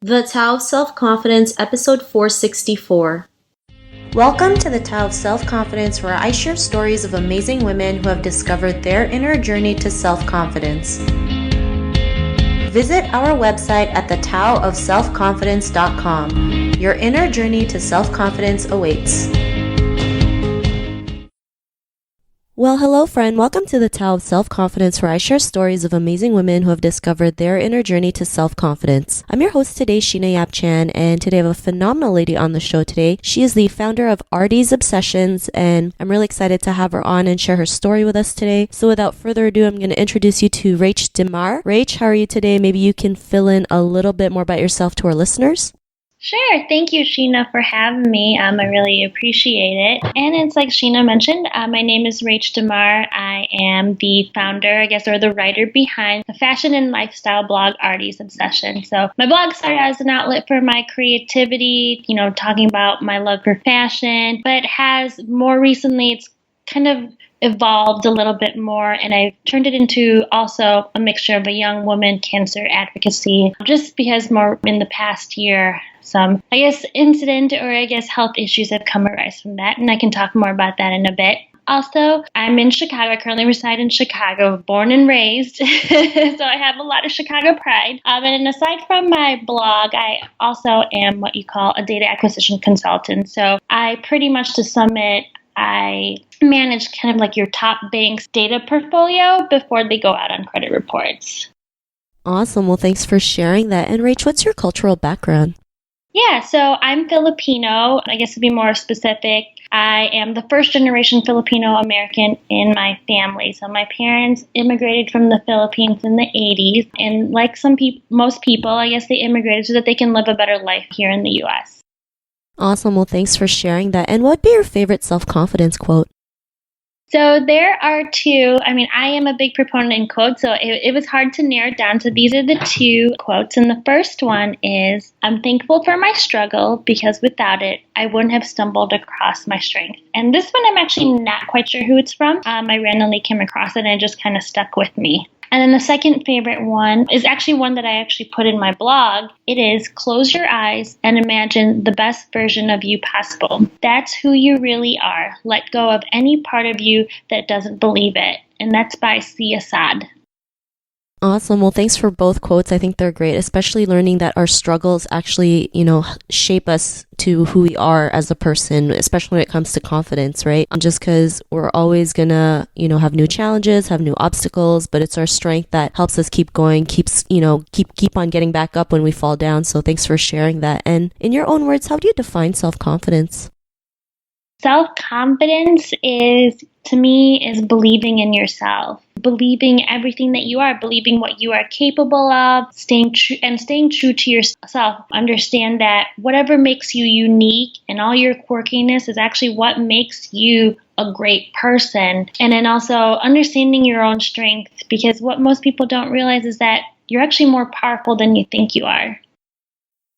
The Tao of Self-Confidence, Episode 464. Welcome to the Tao of Self-Confidence, where I share stories of amazing women who have discovered their inner journey to self-confidence. Visit our website at thetaoofselfconfidence.com. Your inner journey to self-confidence awaits. Well, hello friend. Welcome to the Tao of Self-Confidence, where I share stories of amazing women who have discovered their inner journey to self-confidence. I'm your host today, Sheena Yap Chan, and today I have a phenomenal lady on the show today. She is the founder of Artie's Obsessions, and I'm really excited to have her on and share her story with us today. So without further ado, I'm going to introduce you to Rach DiMare. Rach, how are you today? Maybe you can fill in a little bit more about yourself to our listeners. Sure. Thank you, Sheena, for having me. I really appreciate it. And it's like Sheena mentioned, my name is Rach DiMare. I am the founder, or the writer behind the fashion and lifestyle blog, Artie's Obsessions. So my blog started as an outlet for my creativity, talking about my love for fashion, but has more recently, it's kind of evolved a little bit more, and I've turned it into also a mixture of a young woman cancer advocacy, just because more in the past year, some, incident or health issues have come arise from that, and I can talk more about that in a bit. Also, I'm in Chicago. I currently reside in Chicago, born and raised, so I have a lot of Chicago pride. And aside from my blog, I also am what you call a data acquisition consultant. So I pretty much, to sum it, I manage kind of like your top bank's data portfolio before they go out on credit reports. Awesome. Well, thanks for sharing that. And Rach, what's your cultural background? Yeah, so I'm Filipino. To be more specific, I am the first generation Filipino American in my family. So my parents immigrated from the Philippines in the 80s. And like most people, they immigrated so that they can live a better life here in the U.S. Awesome. Well, thanks for sharing that. And what would be your favorite self-confidence quote? So there are two. I am a big proponent in quotes, so it was hard to narrow it down. So these are the two quotes. And the first one is, "I'm thankful for my struggle because without it, I wouldn't have stumbled across my strength." And this one, I'm actually not quite sure who it's from. I randomly came across it and it just kind of stuck with me. And then the second favorite one is actually one that I actually put in my blog. It is, "Close your eyes and imagine the best version of you possible. That's who you really are. Let go of any part of you that doesn't believe it." And that's by C. Assad. Awesome. Well, thanks for both quotes. I think they're great, especially learning that our struggles actually, shape us to who we are as a person, especially when it comes to confidence, right? Just because we're always gonna, have new challenges, have new obstacles, but it's our strength that helps us keep going, keep on getting back up when we fall down. So thanks for sharing that. And in your own words, how do you define self-confidence? Self-confidence is believing in yourself, believing everything that you are, believing what you are capable of, staying true to yourself. Understand that whatever makes you unique and all your quirkiness is actually what makes you a great person. And then also understanding your own strength, because what most people don't realize is that you're actually more powerful than you think you are.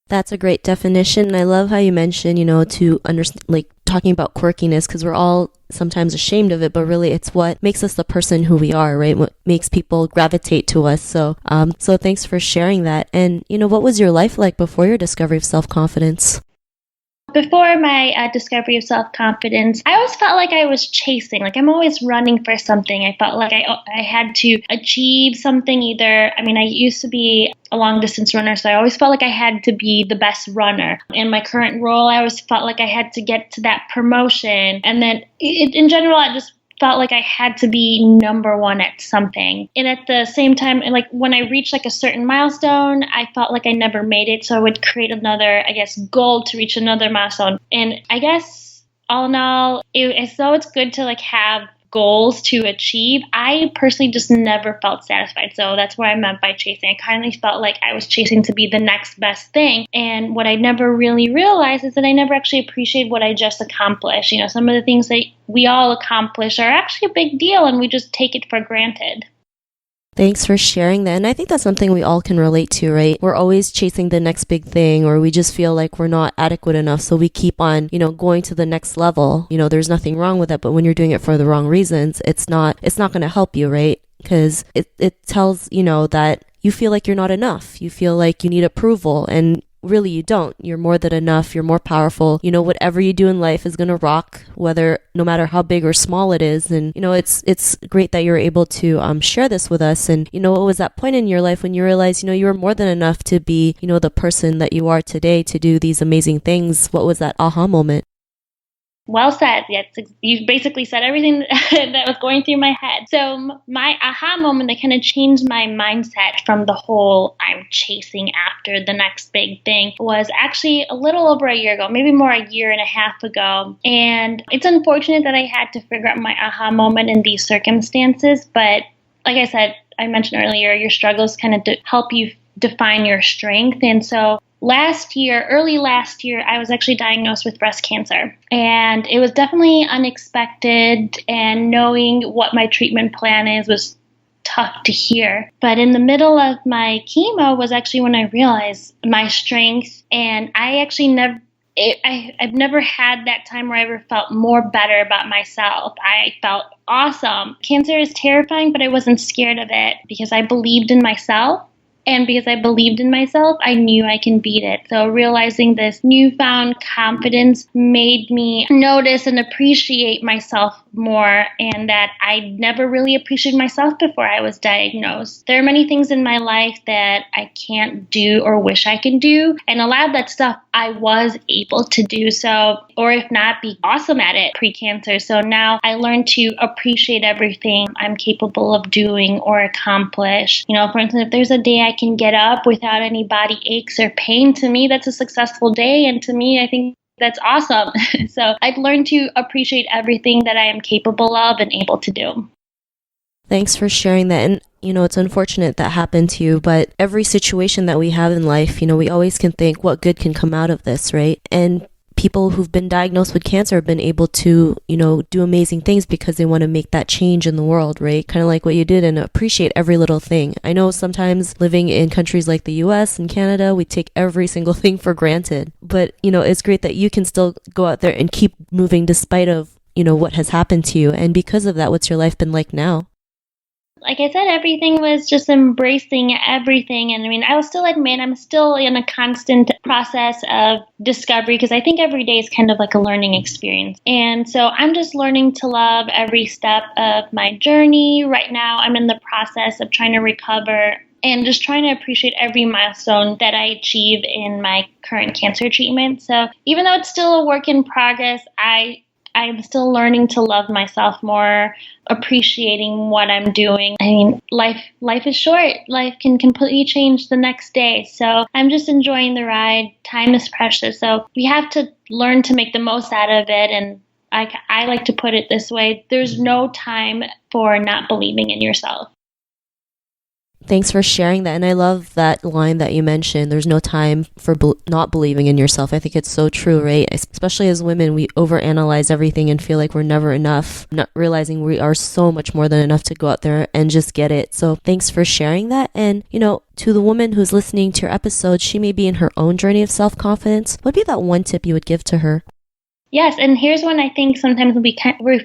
That's a great definition. And I love how you mentioned, to understand, talking about quirkiness, because we're all sometimes ashamed of it, but really it's what makes us the person who we are, right? What makes people gravitate to us. So thanks for sharing that. And, what was your life like before your discovery of self-confidence? Before my discovery of self-confidence, I always felt like I was chasing. I'm always running for something. I felt like I had to achieve something either. I used to be a long-distance runner, so I always felt like I had to be the best runner. In my current role, I always felt like I had to get to that promotion. And then in general, I just felt like I had to be number one at something. And at the same time, when I reached a certain milestone, I felt like I never made it. So I would create another, goal to reach another milestone. And all in all, though it's good to have goals to achieve, I personally just never felt satisfied. So that's what I meant by chasing. I kind of felt like I was chasing to be the next best thing. And what I never really realized is that I never actually appreciated what I just accomplished. Some of the things that we all accomplish are actually a big deal, and we just take it for granted. Thanks for sharing that. And I think that's something we all can relate to, right? We're always chasing the next big thing, or we just feel like we're not adequate enough. So we keep on, going to the next level. There's nothing wrong with that. But when you're doing it for the wrong reasons, it's not going to help you, right? Because it tells, that you feel like you're not enough. You feel like you need approval. And really you don't. You're more than enough. You're more powerful. Whatever you do in life is going to rock, no matter how big or small it is. And, it's great that you're able to share this with us. And, what was that point in your life when you realized, you were more than enough to be, the person that you are today to do these amazing things? What was that aha moment? Well said. Yes, you basically said everything that was going through my head. So my aha moment that kind of changed my mindset from the whole I'm chasing after the next big thing was actually a little over a year ago, maybe more a year and a half ago. And it's unfortunate that I had to figure out my aha moment in these circumstances. But like I said, I mentioned earlier, your struggles kind of help you define your strength. And so early last year, I was actually diagnosed with breast cancer. And it was definitely unexpected, and knowing what my treatment plan is was tough to hear. But in the middle of my chemo was actually when I realized my strength, and I actually I've never had that time where I ever felt more better about myself. I felt awesome. Cancer is terrifying, but I wasn't scared of it because I believed in myself. And because I believed in myself, I knew I can beat it. So realizing this newfound confidence made me notice and appreciate myself more, and that I never really appreciated myself before I was diagnosed. There are many things in my life that I can't do or wish I can do. And a lot of that stuff I was able to do so, or if not, be awesome at it pre-cancer. So now I learned to appreciate everything I'm capable of doing or accomplish. For instance, if there's a day I can get up without any body aches or pain, to me, that's a successful day. And to me, I think that's awesome. So I've learned to appreciate everything that I am capable of and able to do. Thanks for sharing that. And, it's unfortunate that happened to you, but every situation that we have in life, we always can think what good can come out of this, right? And people who've been diagnosed with cancer have been able to, do amazing things because they want to make that change in the world, right? Kind of like what you did, and appreciate every little thing. I know sometimes living in countries like the US and Canada, we take every single thing for granted. But, it's great that you can still go out there and keep moving despite of, what has happened to you. And because of that, what's your life been like now? Like I said, everything was just embracing everything. And I will still admit I'm still in a constant process of discovery, because I think every day is kind of like a learning experience. And so I'm just learning to love every step of my journey. Right now, I'm in the process of trying to recover and just trying to appreciate every milestone that I achieve in my current cancer treatment. So even though it's still a work in progress, I'm still learning to love myself more, appreciating what I'm doing. Life is short. Life can completely change the next day. So I'm just enjoying the ride. Time is precious. So we have to learn to make the most out of it. And I like to put it this way: there's no time for not believing in yourself. Thanks for sharing that. And I love that line that you mentioned. There's no time for not believing in yourself. I think it's so true, right? Especially as women, we overanalyze everything and feel like we're never enough, not realizing we are so much more than enough to go out there and just get it. So thanks for sharing that. And, to the woman who's listening to your episode, she may be in her own journey of self-confidence. What would be that one tip you would give to her? Yes, and here's one I think sometimes we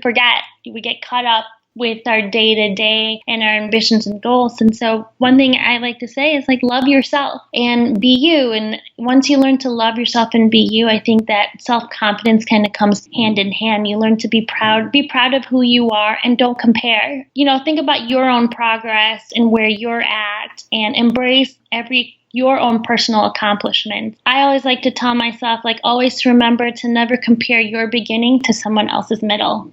forget. We get caught up with our day-to-day and our ambitions and goals. And so one thing I like to say is love yourself and be you. And once you learn to love yourself and be you, I think that self-confidence kind of comes hand in hand. You learn to be proud of who you are, and don't compare. Think about your own progress and where you're at, and embrace your own personal accomplishments. I always like to tell myself, always remember to never compare your beginning to someone else's middle.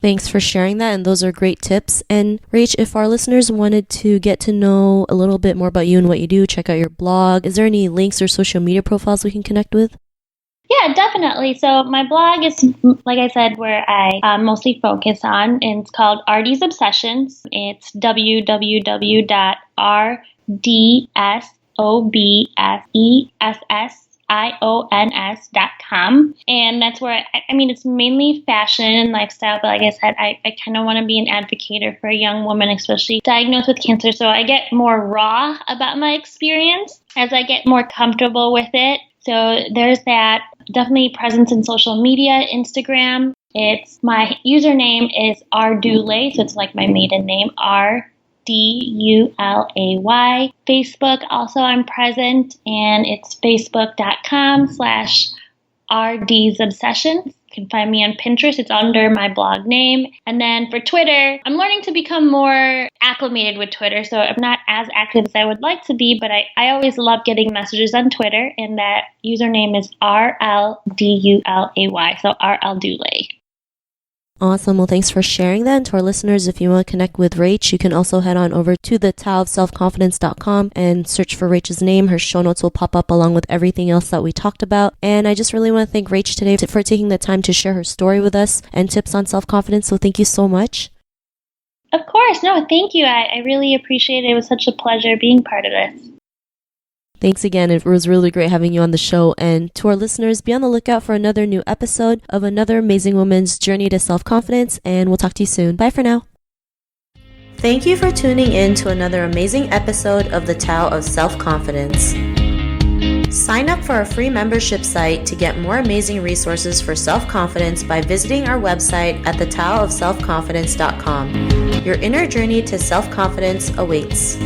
Thanks for sharing that, and those are great tips. And Rach, if our listeners wanted to get to know a little bit more about you and what you do, check out your blog. Is there any links or social media profiles we can connect with? Yeah, definitely. So my blog is, like I said, where I mostly focus on, and it's called RD's Obsessions. It's www.rdsobsessions.com. And that's where, it's mainly fashion and lifestyle. But like I said, I kind of want to be an advocate for a young woman, especially diagnosed with cancer. So I get more raw about my experience as I get more comfortable with it. So there's that. Definitely presence in social media, Instagram. My username is rdule, so it's like my maiden name, DULAY. Facebook, also I'm present, and it's facebook.com/RDsObsessions. You can find me on Pinterest. It's under my blog name. And then for Twitter, I'm learning to become more acclimated with Twitter, so I'm not as active as I would like to be, but I always love getting messages on Twitter, and that username is RLDULAY, so RLDulay. Awesome. Well, thanks for sharing that. And to our listeners, if you want to connect with Rach, you can also head on over to the taoofselfconfidence.com and search for Rach's name. Her show notes will pop up along with everything else that we talked about. And I just really want to thank Rach today for taking the time to share her story with us and tips on self-confidence. So thank you so much. Of course. No, thank you. I really appreciate it. It was such a pleasure being part of this. Thanks again. It was really great having you on the show. And to our listeners, be on the lookout for another new episode of another amazing woman's journey to self-confidence. And we'll talk to you soon. Bye for now. Thank you for tuning in to another amazing episode of the Tao of Self-Confidence. Sign up for our free membership site to get more amazing resources for self-confidence by visiting our website at thetaoofselfconfidence.com. Your inner journey to self-confidence awaits.